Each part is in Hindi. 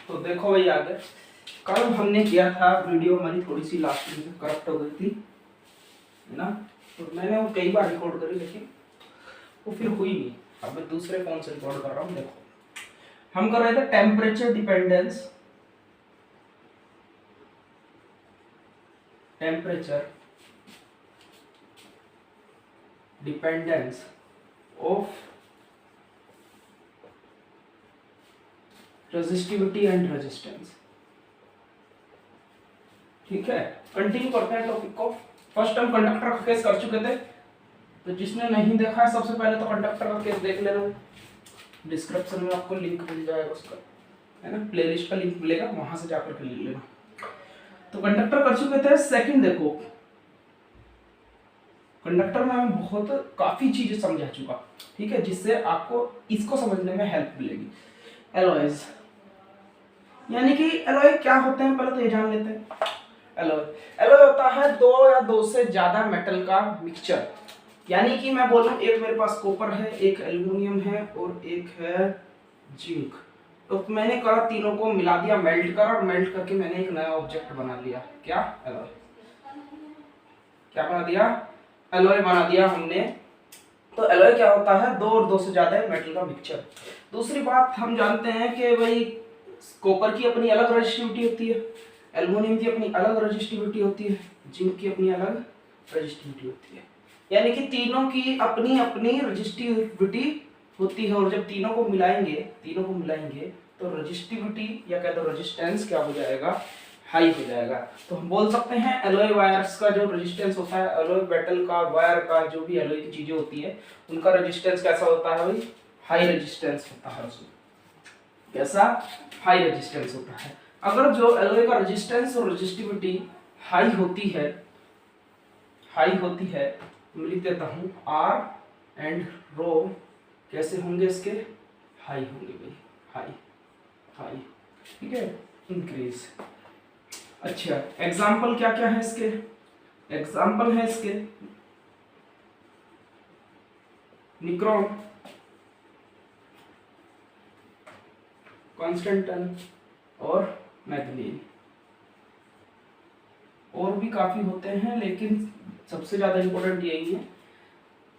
तो देखो भाई आगे कल हमने किया था वीडियो, हमारी थोड़ी सी लास्ट में करप्ट हो गई थी है ना। तो मैंने वो कई बार रिकॉर्ड करी लेकिन वो फिर हुई नहीं। अब मैं दूसरे फोन से रिकॉर्ड कर रहा हूँ। देखो हम कर रहे थे temperature dependence, temperature dependence of resistivity and resistance. ठीक है, कंटिन्यू करते हैं टॉपिक को। फर्स्ट हम कंडक्टर का केस कर चुके थे, तो जिसने नहीं देखा है सबसे पहले तो कंडक्टर का केस देख लेना। डिस्क्रिप्शन में आपको लिंक मिल जाएगा उसका, है ना, प्लेलिस्ट का लिंक मिलेगा, वहां से जाकर के ले लेना। तो कंडक्टर कर चुके थे। सेकंड देखो, कंडक्टर में मैं बहुत काफी चीजें समझा चुका, ठीक है, जिससे आपको इसको समझने में हेल्प मिलेगी। एलॉयज, यानी कि एलॉय क्या होते हैं पहले तो ये जान लेते हैं। एलॉय, एलॉय होता है दो या दो से ज्यादा मेटल का मिक्सचर। यानी कि मैं बोल रहा हूँ एक मेरे पास कॉपर है, एक एल्युमिनियम है और एक है जिंक। तो मैंने करा तीनों को मिला दिया, मेल्ट करा, और मेल्ट करके मैंने एक नया ऑब्जेक्ट बना लिया। क्या? एलॉय। क्या बना दिया? एलॉय बना दिया हमने। तो एलॉय क्या होता है? दो और दो से ज्यादा मेटल का मिक्सचर। दूसरी बात हम जानते हैं कि भाई कॉपर की अपनी अलग रेजिस्टिविटी होती है, एल्युमिनियम की अपनी अलग रेजिस्टिविटी होती है, जिंक की अपनी अलग रेजिस्टिविटी होती है। यानी कि तीनों की अपनी अपनी रेजिस्टिविटी होती है, और जब तीनों को मिलाएंगे तो रेजिस्टिविटी या कह दो रेजिस्टेंस क्या हो जाएगा? हाई हो जाएगा। तो हम बोल सकते हैं एलॉय वायर्स का जो रेजिस्टेंस होता है, एलॉय मेटल का, वायर का, जो भी एलॉय की चीजें होती है उनका रेजिस्टेंस कैसा होता है भाई? हाई रेजिस्टेंस होता है उसमें। कैसा? हाई रेजिस्टेंस होता है। अगर जो एलॉय का रेजिस्टेंस और रेजिस्टिविटी हाई होती है, मैं लिख देता हूँ आर एंड रो कैसे होंगे इसके? हाई होंगे भाई, हाई, ठीक है, इंक्रीज। अच्छा, एग्जाम्पल क्या क्या है इसके? एग्जाम्पल है इसके निक्रोम, कॉन्स्टेंटन और मैग्नीज। और भी काफी होते हैं लेकिन सबसे ज्यादा इंपॉर्टेंट यही है।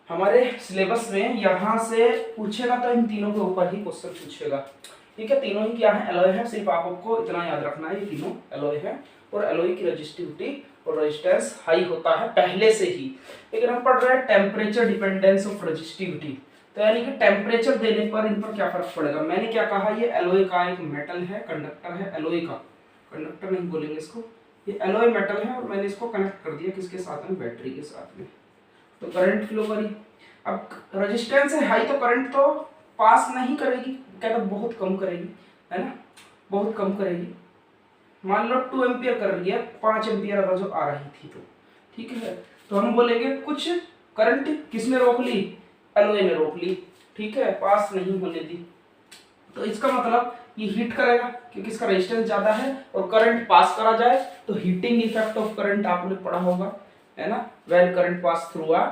हमारे सिलेबस में यहाँ से पूछेगा तो इन तीनों के ऊपर ही क्वेश्चन पूछेगा। ठीक है, तीनों ही क्या है? एलॉय है। सिर्फ आपको इतना याद रखना है, ये तीनों एलॉय है, और एलॉय की रेजिस्टिविटी और रेजिस्टेंस हाई होता है पहले से ही। लेकिन हम पढ़ रहे हैं टेम्परेचर डिपेंडेंस ऑफ रेजिस्टिविटी, तो यानी कि टेम्परेचर देने पर इन पर क्या फर्क पड़ेगा। मैंने क्या कहा? ये एलॉय का एक मेटल है, कंडक्टर है एलॉय का, कंडक्टर नहीं बोलेंगे इसको, ये एलॉय मेटल है, और मैंने इसको कनेक्ट कर दिया किसके साथ में? बैटरी के साथ में। तो करंट फ्लो करी। अब रेजिस्टेंस है हाई तो करंट तो पास नहीं करेगी, क्या तो बहुत कम करेगी, है ना, बहुत कम करेगी। मान लो 2 एम्पियर कर रही है, 5 एम्पियर अगर जो आ रही थी तो ठीक है, तो हम बोलेंगे कुछ करंट किसने रोक ली? एलॉय ने रोक ली, ठीक है, पास नहीं होने दी। तो इसका मतलब ये हीट करेगा क्योंकि इसका रेजिस्टेंस ज्यादा है, और करंट पास करा जाए तो हीटिंग इफेक्ट ऑफ करंट आपने पढ़ा होगा, है ना, when current pass through a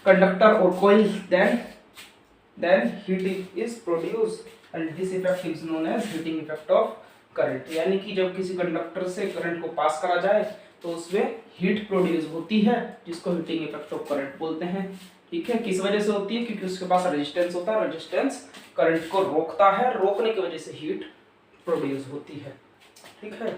conductor और coil then heat is produced and this effect is known as heating effect of current। यानी कि जब किसी कंडक्टर से करंट को पास करा जाए तो उसमें हीट प्रोड्यूस होती है, जिसको हीटिंग इफेक्ट ऑफ करंट बोलते हैं। ठीक है, किस वजह से होती है? क्योंकि उसके पास रेजिस्टेंस होता है, रेजिस्टेंस करंट को रोकता है, रोकने की वजह से हीट प्रोड्यूस होती है। ठीक है,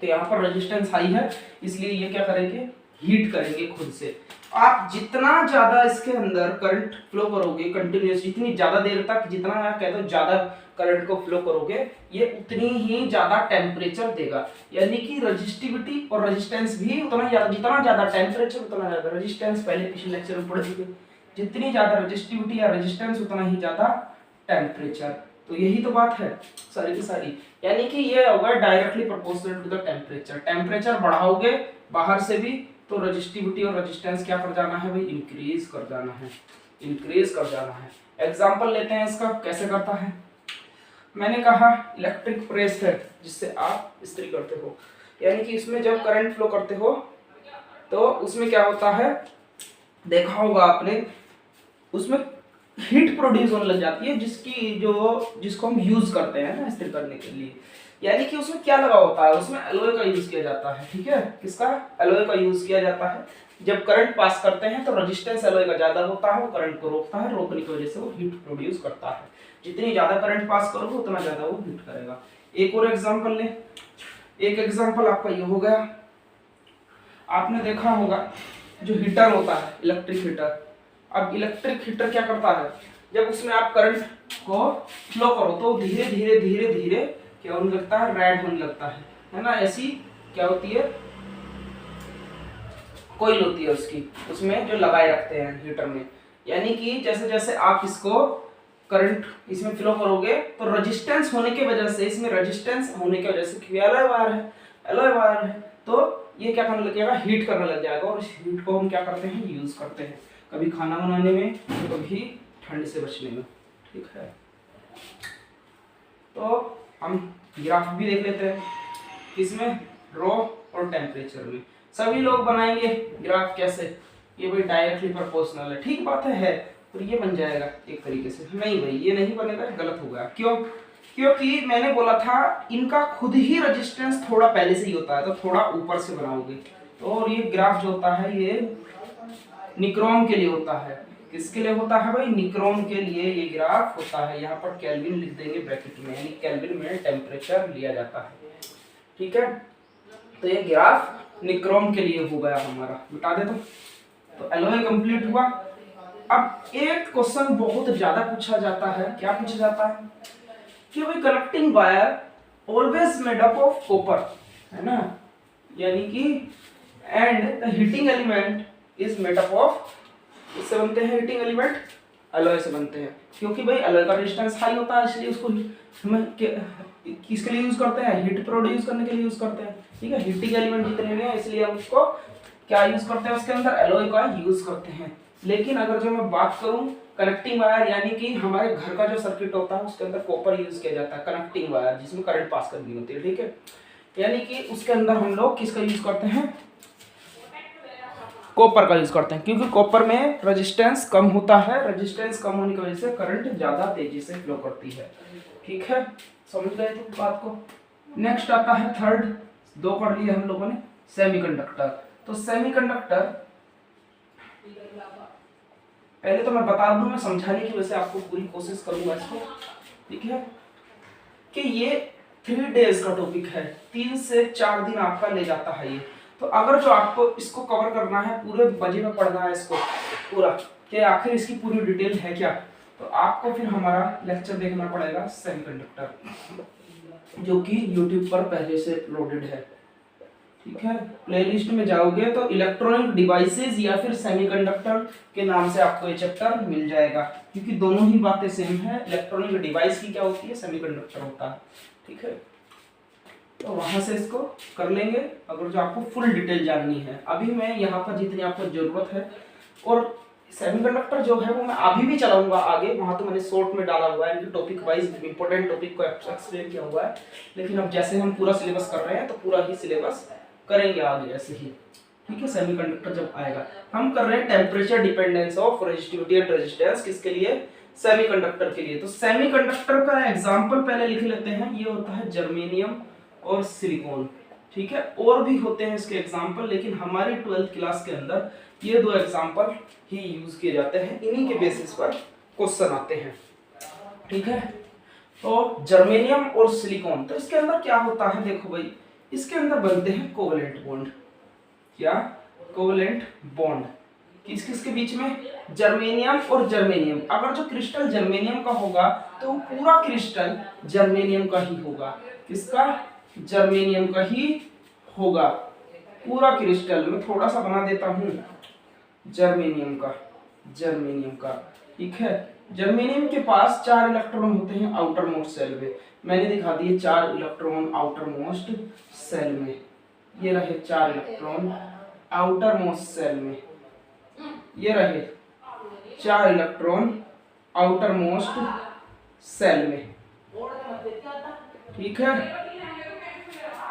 तो यहाँ पर रेजिस्टेंस हाई है, इसलिए ये क्या करेंगे? हीट करेंगे खुद से। आप जितना ज्यादा इसके अंदर करंट फ्लो करोगे कंटिन्यूस, जितनी ज्यादा देर तक, जितना मैं कहता हूँ ज्यादा करंट को फ्लो करोगे, ये उतनी ही ज्यादा टेम्परेचर देगा। यानी कि रेजिस्टिविटी और रेजिस्टेंस भी उतना ज्यादा, जितना ज्यादा टेम्परेचर उतना ज्यादा रेजिस्टेंस। पहले पिछले लेक्चर में पढ़ चुके, जितनी ज्यादा रेजिस्टिविटी या रेजिस्टेंस उतना ही ज्यादा टेम्परेचर। तो यही तो बात है सारी की सारी। यानी कि ये होगा directly proportional to the temperature. Temperature बढ़ाओगे बाहर से भी तो रेजिस्टिविटी और रेजिस्टेंस क्या कर जाना है भाई? इंक्रीज कर जाना है, इंक्रीज कर जाना है। एग्जांपल लेते हैं इसका, कैसे करता है। मैंने कहा इलेक्ट्रिक प्रेस है जिससे आप इस्त्री करते हो, यानी कि इसमें जब करंट फ्लो करते हो तो उसमें क्या होता है? देखा होगा आपने, उसमें हीट प्रोड्यूस होने लग जाती है, जिसको हम यूज करते हैं ना स्थिर करने के लिए। यानी कि उसमें क्या लगा होता है, उसमें एलॉय का यूज किया जाता है। ठीक है, किसका? एलॉय का यूज किया जाता है। जब करंट पास करते हैं तो रेजिस्टेंस एलॉय का ज्यादा होता है, वो करंट को रोकता है, रोकने की वजह से वो हीट प्रोड्यूस करता है। जितनी ज्यादा करंट पास करोगे उतना ज्यादा वो हीट करेगा। एक और एग्जांपल ले। एक एग्जांपल आपका ये हो गया, आपने देखा होगा जो हीटर होता है, इलेक्ट्रिक हीटर। अब इलेक्ट्रिक हीटर क्या करता है, जब उसमें आप करंट को फ्लो करो तो धीरे धीरे धीरे धीरे क्या होने लगता है, रेड होने लगता है ना। ऐसी क्या होती है, कोयल होती है उसकी, उसमें जो लगाए रखते हैं हीटर में। यानी कि जैसे जैसे आप इसको करंट इसमें फ्लो करोगे तो रेजिस्टेंस होने की वजह से, इसमें रेजिस्टेंस होने की वजह से, क्योंकि एलॉय वायर है, एलॉय वायर है, तो ये क्या करने लगेगा, हीट करने लग जाएगा। और इस हीट को हम क्या करते हैं, यूज करते हैं, कभी खाना बनाने में, तो कभी ठंड से बचने में। ठीक है, तो हम ग्राफ भी देख लेते हैं, किसमें, रो और टेम्परेचर में। सभी लोग बनाएंगे ग्राफ कैसे, ये भाई डायरेक्टली प्रोपोर्शनल है, ठीक बात है, और ये बन जाएगा एक तरीके से। नहीं भाई ये नहीं बनेगा, गलत हो गया। क्यों? क्योंकि मैंने बोला था इनका खुद ही रेजिस्टेंस थोड़ा पहले से ही होता है, तो थोड़ा ऊपर से बनाओगे। तो और ये ग्राफ जो होता है ये निक्रोम के लिए होता है। किसके लिए होता है भाई? निक्रोम के लिए ये ग्राफ होता है। यहाँ पर केल्विन लिख देंगे ब्रैकेट में, यानी केल्विन में टेम्परेचर लिया जाता है। ठीक है, तो ये ग्राफ निक्रोम के लिए हो गया हमारा, मिटा दे तो एलॉय कंप्लीट हुआ। अब एक क्वेश्चन बहुत ज्यादा पूछा जाता है, क्या पूछा जाता है कि भाई connecting wire always made up of copper, है ना, यानी कि and the heating element is made up of, इससे बनते हैं हीटिंग एलिमेंट, एलॉय से बनते हैं। क्योंकि भाई एलॉय का रेजिस्टेंस हाई होता है, इसलिए उसको हम किसके लिए यूज करते हैं, हीट प्रोड्यूस करने के लिए यूज करते हैं। ठीक है, हीटिंग एलिमेंट जितने भी हैं इसलिए हम उसको क्या यूज करते हैं, उसके अंदर एलॉय का यूज करते हैं। लेकिन अगर जो मैं बात करूं कनेक्टिंग वायर, यानी कि हमारे घर का जो सर्किट होता है उसके अंदर कॉपर यूज किया जाता है, कनेक्टिंग वायर जिसमें करंट पास करनी होती है। ठीक है, यानी कि उसके अंदर हम लोग किसका यूज करते हैं, कॉपर का यूज करते हैं, क्योंकि कॉपर में रेजिस्टेंस कम होता है, रेजिस्टेंस कम होने की वजह से करंट ज्यादा तेजी से फ्लो करती है। ठीक है, समझ गए थे बात को। नेक्स्ट आता है थर्ड, दो कर लिए हम लोगों ने, सेमीकंडक्टर। तो सेमीकंडक्टर पहले तो मैं बता दूं, मैं समझाने की वजह से आपको पूरी कोशिश करूंगा इसको। ठीक है, कि ये 3 डेज का टॉपिक है, 3 से 4 दिन आपका ले जाता है ये। तो अगर जो आपको इसको कवर करना है, पूरे बजे में पढ़ना है इसको पूरा, कि आखिर इसकी पूरी डिटेल है क्या, तो आपको फिर हमारा लेक्चर देखना पड़ेगा सेमीकंडक्टर, जो कि YouTube पर पहले से अपलोडेड है। ठीक है, प्लेलिस्ट में जाओगे तो इलेक्ट्रॉनिक डिवाइसेस या फिर सेमीकंडक्टर के नाम से आपको ये चैप्टर मिल जाएगा, क्योंकि दोनों ही बातें सेम है। इलेक्ट्रॉनिक डिवाइस की क्या होती है, सेमीकंडक्टर होता है। ठीक है, तो वहां से इसको कर लेंगे अगर जो आपको फुल डिटेल जाननी है। अभी मैं यहाँ पर जितनी आपको जरूरत है, और सेमीकंडक्टर जो है वो मैं अभी भी चलाऊंगा आगे, वहां तो मैंने शॉर्ट में डाला हुआ है, इनके टॉपिक वाइज इंपॉर्टेंट टॉपिक को एक्सप्लेन किया हुआ है। लेकिन अब जैसे हम पूरा सिलेबस कर रहे हैं तो पूरा ही सिलेबस करेंगे आगे ऐसे ही। ठीक है, सेमीकंडक्टर जब आएगा, हम कर रहे हैं temperature dependence of resistivity and resistance, किसके लिए, सेमीकंडक्टर के लिए। तो सेमीकंडक्टर का एग्जांपल पहले लिख लेते हैं, ये होता है जर्मेनियम और सिलिकॉन। ठीक है, और भी होते हैं इसके एग्जांपल, लेकिन हमारी 12th क्लास के अंदर ये 2 एग्जांपल ही यूज किए जाते हैं, इन्हीं के बेसिस पर क्वेश्चन आते हैं। ठीक है, तो जर्मेनियम और सिलिकॉन, तो इसके अंदर क्या होता है, देखो भाई इसके अंदर बनते हैं कोवेलेंट बॉन्ड। क्या, कोवेलेंट बॉन्ड, किस किस के बीच में, जर्मेनियम और जर्मेनियम। अगर जो क्रिस्टल जर्मेनियम का होगा तो पूरा क्रिस्टल जर्मेनियम का ही होगा, किसका, जर्मेनियम का ही होगा पूरा क्रिस्टल। मैं थोड़ा सा बना देता हूं जर्मेनियम का। ठीक है, जर्मेनियम के पास 4 इलेक्ट्रॉन होते हैं आउटर मोस्ट सेल में, मैंने दिखा दिए 4 इलेक्ट्रॉन आउटर मोस्ट सेल में, ये रहे 4 इलेक्ट्रॉन आउटर मोस्ट सेल में, ये रहे 4 इलेक्ट्रॉन आउटर मोस्ट सेल में। ठीक है,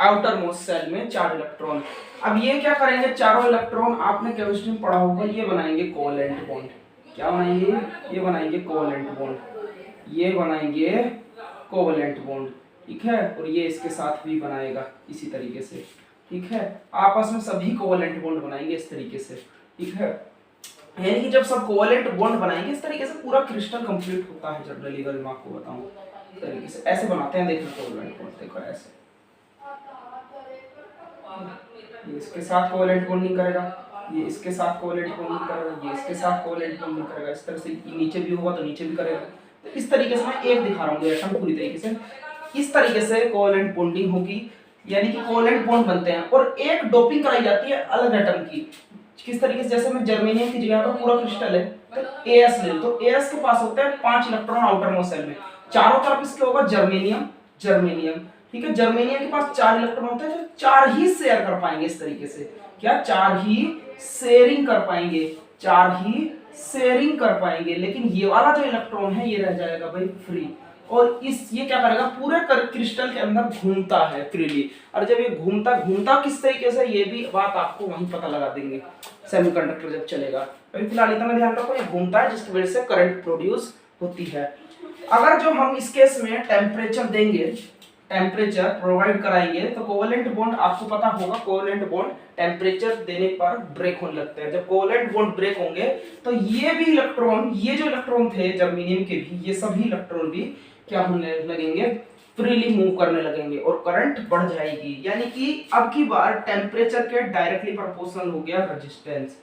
आउटर मोस्ट सेल में 4 इलेक्ट्रॉन। अब ये क्या करेंगे, चारों इलेक्ट्रॉन आपने केमिस्ट्री में पढ़ा होगा, ये बनाएंगे कोवेलेंट बॉन्ड। क्या बनाएंगे, ये बनाएंगे कोवेलेंट बॉन्ड, ये बनाएंगे कोवेलेंट बॉन्ड, ठीक है, और ये इसके साथ भी बनाएगा इसी तरीके से, ठीक है, आपस में सभी कोवेलेंट बॉन्ड बनाएंगे इस तरीके से, ठीक है। यानी कि जब सब कोवेलेंट बॉन्ड बनाएंगे इस तरीके से पूरा क्रिस्टल कंप्लीट होता है जनरली, अगर मैं आपको बताऊं इस तरीके से ऐसे बनाते हैं, देखो कोवेलेंट बॉन्ड, देखो ऐसे, ये इसके साथ कोवेलेंट बॉन्डिंग करेगा, ये इसके साथ कोवेलेंट बॉन्डिंग करेगा, ये इसके साथ कोवेलेंट बॉन्डिंग करेगा, इस तरह से नीचे भी होगा तो नीचे भी करेगा। तो इस तरीके से मैं एक दिखा रहा हूँ एटम पूरी तरीके से, इस तरीके से कोवेलेंट बॉन्डिंग होगी, यानी कि कोवेलेंट बॉन्ड बनते हैं। और एक डोपिंग कराई जाती है अलग एटम की, किस तरीके से, जैसे मैं जर्मेनियम की जगह पर पूरा क्रिस्टल है तो As ले, तो As के पास होते हैं 5 इलेक्ट्रॉन आउटर मोस्ट शेल में, चारों तरफ इसके होगा जर्मेनियम जर्मेनियम, ठीक है। जर्मेनियम के पास 4 इलेक्ट्रॉन होते हैं जो 4 ही शेयर कर पाएंगे इस तरीके से, क्या 4 ही शेयरिंग कर पाएंगे, 4 ही शेयरिंग कर पाएंगे, लेकिन ये वाला जो इलेक्ट्रॉन है ये रह जाएगा भाई फ्री, और ये क्या करेगा पूरे क्रिस्टल के अंदर घूमता है फ्रीली। और जब ये घूमता घूमता किस तरीके से, ये भी बात आपको वहीं पता लगा देंगे सेमीकंडक्टर जब चलेगा। अभी फिलहाल इतना ध्यान रखो, ये घूमता है जिसकी वजह से करंट प्रोड्यूस होती है। अगर जो हम इस केस में टेम्परेचर देंगे, टेम्परेचर प्रोवाइड कराएंगे, तो कोवेलेंट बॉन्ड आपको पता होगा, कोवेलेंट बॉन्ड टेम्परेचर देने पर ब्रेक होने लगते हैं। जब कोवेलेंट बॉन्ड ब्रेक होंगे तो ये भी इलेक्ट्रॉन, ये जो इलेक्ट्रॉन थे जर्मेनियम के भी, ये सभी इलेक्ट्रॉन भी क्या होने लगेंगे, फ्रीली मूव करने लगेंगे और करंट बढ़ जाएगी। यानी कि अब की बार टेम्परेचर के डायरेक्टली प्रोपोर्शनल हो गया रेजिस्टेंस,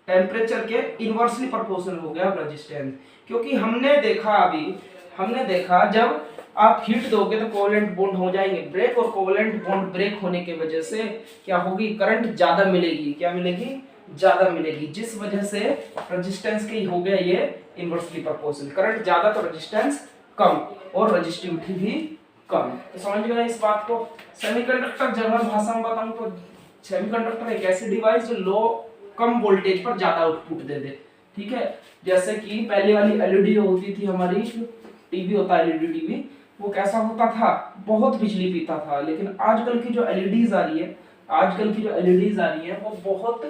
टेम्परेचर के इनवर्सली प्रोपोर्शनल हो गया रेजिस्टेंस। क्योंकि हमने देखा जब आप हीट दोगे तो कोवेलेंट बॉन्ड हो जाएंगे ब्रेक, और कोवेलेंट बॉन्ड ब्रेक होने की वजह से क्या होगी, करंट ज्यादा मिलेगी, क्या मिलेगी, ज्यादा मिलेगी, जिस वजह से रेजिस्टेंस के हो गया ये इनवर्सली प्रोपोर्शनल, करंट ज्यादा तो रेजिस्टेंस कम, और रेजिस्टिविटी भी कम। तो समझ गए इस बात को। सेमीकंडक्टर जर्नल भाषा में बताऊं तो सेमीकंडक्टर एक ऐसी डिवाइस जो लो कम वोल्टेज पर ज्यादा आउटपुट दे दे, ठीक है। जैसे कि पहले वाली एलईडी होती थी हमारी, टीवी होता है एलईडी टीवी, वो कैसा होता था, बहुत बिजली पीता था। लेकिन आजकल की जो एलईडीज आ रही है, वो बहुत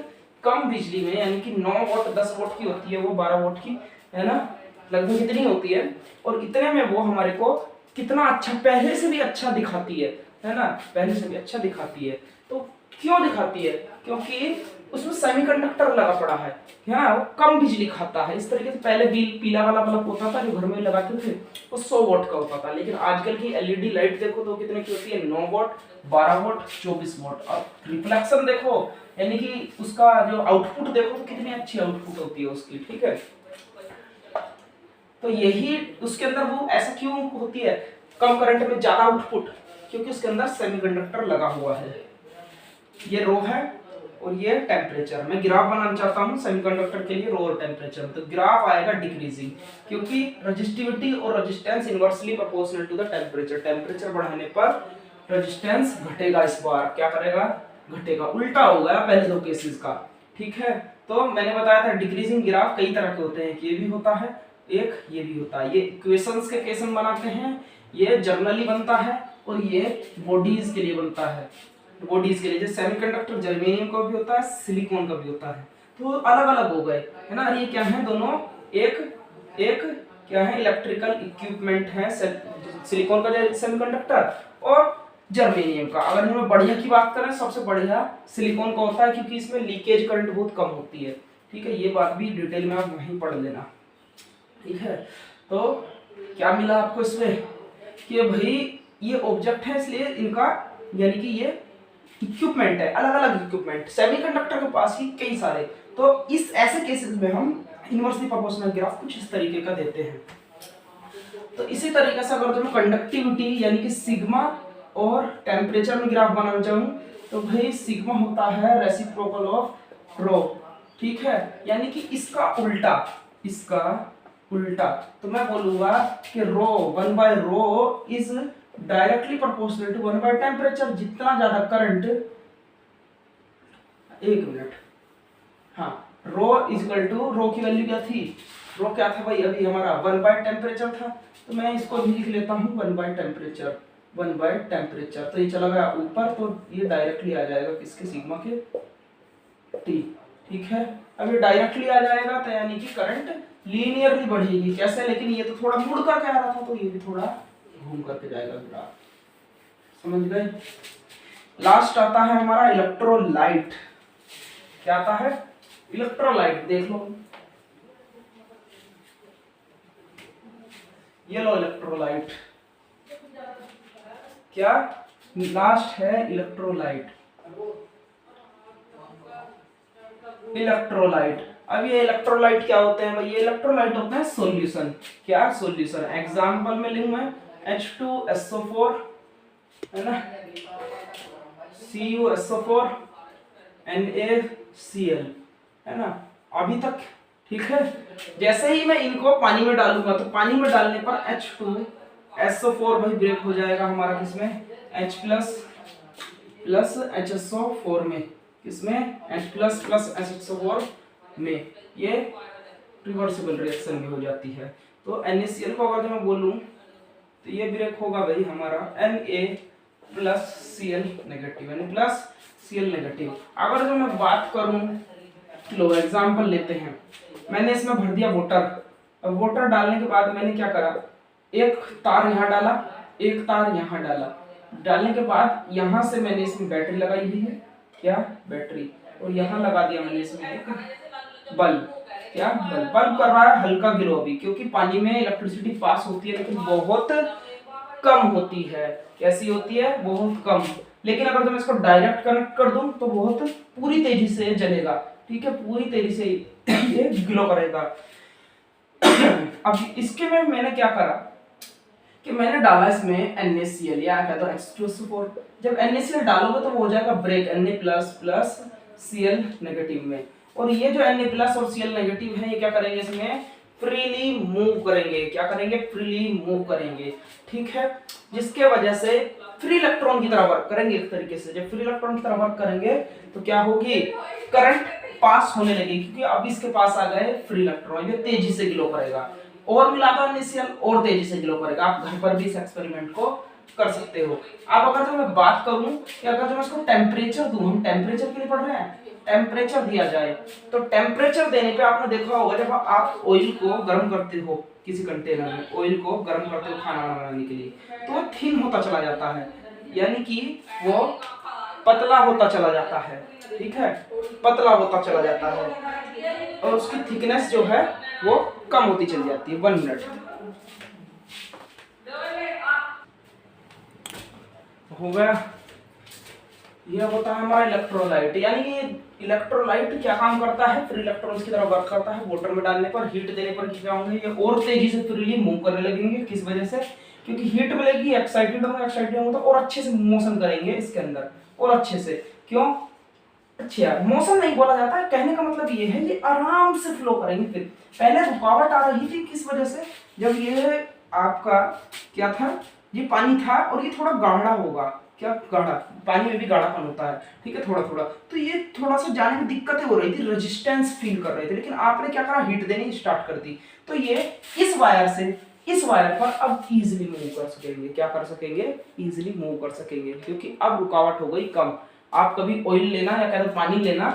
कम बिजली में, यानी कि 9 वोल्ट 10 वोल्ट की होती है, वो 12 वोल्ट की है ना, लगभग इतनी होती है, और इतने में वो हमारे को कितना अच्छा, पहले से भी अच्छा दिखाती है ना, पहले से भी अच्छा दिखाती है। तो क्यों दिखाती है, क्योंकि उसमें सेमीकंडक्टर लगा पड़ा है ना, वो कम बिजली खाता है। इस तरीके से पहले पीला वाला बल्ब होता था जो घर में लगाते थे, वो 100 वोल्ट का होता था, लेकिन आजकल की एलईडी लाइट देखो तो कितने की होती है, 9 वोल्ट 12 वोल्ट 24 वोल्ट। और रिफ्लेक्शन देखो, यानी कि उसका जो आउटपुट देखो तो कितनी अच्छी आउटपुट होती है उसकी, ठीक है। तो यही उसके अंदर वो ऐसा क्यों होती है, कम करंट में ज्यादा आउटपुट, क्योंकि उसके अंदर सेमीकंडक्टर लगा हुआ है। ये रो है और ये टेम्परेचर। मैं ग्राफ बनाना चाहता हूँ सेमीकंडक्टर के लिए रो और टेम्परेचर, तो ग्राफ आएगा डिक्रीजिंग, क्योंकि रेजिस्टिविटी और resistance inversely proportional to the temperature. Temperature बढ़ाने पर रेजिस्टेंस घटेगा, इस बार क्या करेगा, घटेगा, उल्टा होगा पहले दो केसेस का, ठीक है। तो मैंने बताया था डिक्रीजिंग ग्राफ कई तरह के होते हैं, ये भी होता है एक, ये भी होता है। ये इक्वेशंस के केस में बनाते हैं, ये जर्नली बनता है, और ये बॉडीज के लिए बनता है, बॉडीज के लिए। जैसे सेमीकंडक्टर जर्मेनियम का भी होता है, सिलिकॉन का भी होता है, तो अलग अलग हो गए है ना। ये क्या है, दोनों एक क्या है, इलेक्ट्रिकल इक्विपमेंट है, सिलिकॉन का जो सेमीकंडक्टर और जर्मेनियम का। अगर हमें बढ़िया की बात करें, सबसे बढ़िया सिलिकॉन का होता है, क्योंकि इसमें लीकेज करंट बहुत कम होती है, ठीक है। ये बात भी डिटेल में आप वहीं पढ़ लेना, ठीक है। तो क्या मिला आपको इसमें कि भाई ये ऑब्जेक्ट है, इसलिए इनका यानी कि ये इक्विपमेंट है, अलग अलग इक्विपमेंट, सेमीकंडक्टर के पास ही कई सारे। तो इस ऐसे केसेस में हम इनवर्सली प्रोपोर्शनल ग्राफ कुछ इस तरीके का देते हैं। तो इसी तरीके से अगर तुम्हें कंडक्टिविटी यानी कि सिग्मा और टेम्परेचर में ग्राफ बनाना चाहूँ, तो भाई सिग्मा होता है रेसिप्रोकल ऑफ रो, ठीक है, यानी कि इसका उल्टा। तो मैं बोलूंगा कि रो 1/रो is directly proportional to 1 by temperature. जितना ज्यादा करंट, एक मिनट, हाँ, रो इक्वल टू, रो की वैल्यू क्या थी, रो क्या था भाई, अभी हमारा 1 बाय टेम्परेचर था, तो मैं इसको भी लिख लेता हूँ 1 बाय टेम्परेचर, 1 बाय टेम्परेचर। तो ये चला गया ऊपर, तो ये डायरेक्टली आ जाएगा किसके, सिग्मा के टी, ठीक है। अब ये डायरेक्टली आ जाएगा तो यानी कि करंट लीनियरली बढ़ेगी। कैसे? लेकिन ये तो थोड़ा मुड़ करके आ रहा था, तो ये भी थोड़ा घूम करके जाएगा ग्राफ। समझ गए? लास्ट आता है हमारा इलेक्ट्रोलाइट। क्या आता है? इलेक्ट्रोलाइट। देख लो, ये लो इलेक्ट्रोलाइट। क्या लास्ट है? इलेक्ट्रोलाइट। इलेक्ट्रोलाइट। अब ये इलेक्ट्रोलाइट क्या होते हैं भाई? ये इलेक्ट्रोलाइट होते हैं सॉल्यूशन। क्या? सॉल्यूशन। एग्जांपल में लिखूं मैं H2SO4 है ना, CuSO4 NaCl है ना, अभी तक ठीक है। जैसे ही मैं इनको पानी में डालूंगा तो पानी में डालने पर H2SO4 भाई ब्रेक हो जाएगा हमारा किसमें? H प्लस HSO4 में। किसमें? H प्लस HSO4 में। ये रिवर्सिबल रिएक्शन भी हो जाती है। तो NaCl को अगर मैं बोलूं तो ये ब्रेक होगा भाई हमारा Na+Cl नेगेटिव, Na+Cl नेगेटिव। अगर जो मैं बात करूं, लो एग्जांपल लेते हैं, मैंने इसमें भर दिया वाटर। अब वाटर डालने के बाद मैंने क्या करा, एक तार यहाँ डाला, एक तार यहाँ डाला। डालने के बाद यहाँ से मैंने इसमें बैटरी लगाई हुई है। क्या? बैटरी। और यहाँ लगा दिया मैंने इसमें एक बल्ब। क्या? बल्ब कर रहा है हल्का ग्लो अभी, क्योंकि पानी में इलेक्ट्रिसिटी पास होती है लेकिन बहुत कम होती है। कैसी होती है? बहुत कम। लेकिन अगर तुम इसको डायरेक्ट कनेक्ट कर दूं तो बहुत पूरी तेजी से जलेगा। ठीक है, पूरी तेजी से ये ग्लो करेगा। अब इसके में मैंने क्या करा कि मैंने डाला इसमें NaCl या क्या तो H2SO4। जब NaCl डालोगे तो वो हो जाएगा ब्रेक Na++Cl नेगेटिव में। और ये जो Na+ और Cl नेगेटिव है ये क्या करेंगे? इसमें फ्रीली मूव करेंगे। क्या करेंगे? फ्रीली मूव करेंगे। ठीक है, जिसके वजह से फ्री इलेक्ट्रॉन की तरह वर्क करेंगे। एक तरीके से जब फ्री इलेक्ट्रॉन की तरह वर्क करेंगे तो क्या होगी? करंट पास होने लगेगी, क्योंकि अब इसके पास आ गए फ्री इलेक्ट्रॉन। ये तेजी से ग्लो करेगा। और मिला दो NaCl और तेजी से ग्लो करेगा। आप घर पर भी इस एक्सपेरिमेंट को कर सकते हो। अब अगर जो मैं बात करूं कि अगर जो मैं इसको टेम्परेचर दूं, हम टेम्परेचर के लिए पढ़ रहे हैं, टेम्परेचर दिया जाए तो टेम्परेचर देने पे आपने देखा होगा जब आप ऑयल को गर्म करते हो किसी कंटेनर में, ऑयल को गर्म करते हो खाना बनाने के लिए, तो वो थिन होता चला जाता है, यानी कि वो पतला होता चला जाता है। ठीक है, पतला होता चला जाता है और उसकी थिकनेस जो है वो कम होती चली जाती है। 1 मिनट हो गया। ये होता है हमारा इलेक्ट्रोलाइट। यानी कि इलेक्ट्रोलाइट क्या काम करता है? फ्री इलेक्ट्रॉन्स की तरह वर्क करता है। वाटर में डालने पर, हीट देने पर क्या होंगे? ये और तेजी से फ्रीली मूव करने लगेंगे। किस वजह से? क्योंकि हीट मिलेगी, एक्साइटेड होंगे तो और अच्छे से मोशन करेंगे इसके अंदर, और अच्छे से। क्यों? अच्छा, मोशन नहीं बोला जाता है, कहने का मतलब ये है ये आराम से फ्लो करेंगे। फिर पहले रुकावट आ रही थी, किस वजह से? जब ये आपका क्या था, ये पानी था और ये थोड़ा गाढ़ा होगा। क्या? गाढ़ा। पानी में भी गाढ़ापन होता है। ठीक है, थोड़ा थोड़ा, तो ये थोड़ा सा जाने में दिक्कतें हो रही थी, रेजिस्टेंस फील कर रहे थे। लेकिन आपने क्या करा? हीट देनी स्टार्ट कर दी, तो ये इस वायर से इस वायर पर अब इजीली मूव कर सकेंगे। क्या कर सकेंगे? इजीली मूव कर सकेंगे, क्योंकि अब रुकावट हो गई कम। आप कभी ऑयल लेना या कहते पानी लेना,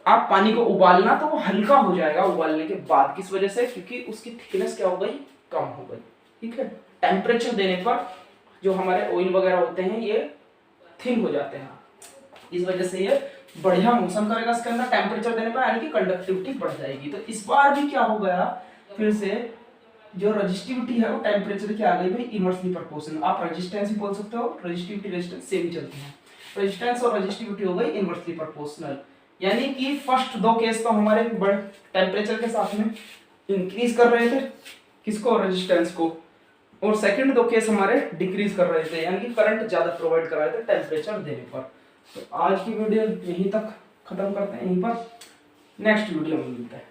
आप पानी को उबालना तो वो हल्का हो जाएगा उबालने के बाद। किस वजह से? क्योंकि उसकी थिकनेस क्या हो गई? कम हो गई। ठीक है, टेम्परेचर देने पर जो हमारे ऑयल वगैरह होते हैं ये थिन हो जाते हैं, इस वजह से ये बढ़िया मोशन करेगा इसके अंदर। टेम्परेचर देने पर यानी कि कंडक्टिविटी बढ़ जाएगी। तो इस बार भी क्या हो गया? फिर से जो रेजिस्टिविटी है वो टेम्परेचर की आ गई भाई इनवर्सली प्रोपोर्शनल। आप रेजिस्टेंस भी बोल सकते हो, रेजिस्टिविटी रेजिस्टेंस सेम ही चलती है। रेजिस्टेंस और रेजिस्टिविटी हो गई इनवर्सली प्रोपोर्शनल। यानी कि फर्स्ट दो केस तो हमारे टेम्परेचर के साथ में इंक्रीज कर रहे थे, किसको? रेजिस्टेंस को। और सेकंड दो केस हमारे डिक्रीज कर रहे थे, यानी कि करंट ज्यादा प्रोवाइड कर रहे थे टेम्परेचर देने पर। तो आज की वीडियो यहीं तक खत्म करते हैं, यहीं पर। नेक्स्ट वीडियो में मिलते हैं।